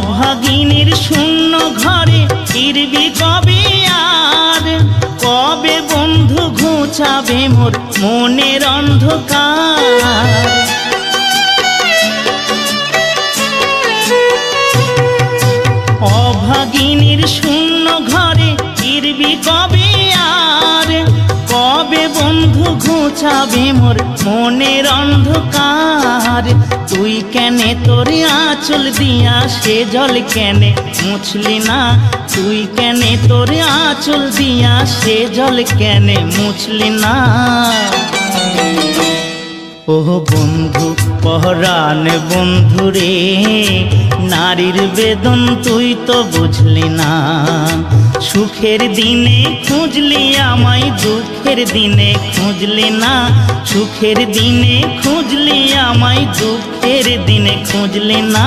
অভাগিনীর শূন্য ঘরে ফিরবি কবে আর, কবে বন্ধু ঘুচাবে মোর মনের অন্ধকার। অভাগিনীর শূন্য ঘরে ফিরবি কবে আর, কবে বন্ধু ঘুচাবে মোর মনের অন্ধকার। তুই কেনে তোর আঁচল দিয়া সে জল কেনে মুছলি না, তুই কেনে তোর আঁচল দিয়া সে জল কেনে মুছলি না। ও বন্ধু পহরান বন্ধু রে, নারীর বেদন তুই তো বুঝলি না। সুখের দিনে খুঁজলি আমায়, দুঃখের দিনে খুঁজলি না। সুখের দিনে খুঁজলি আমায়, দুঃখের দিনে খুঁজলি না।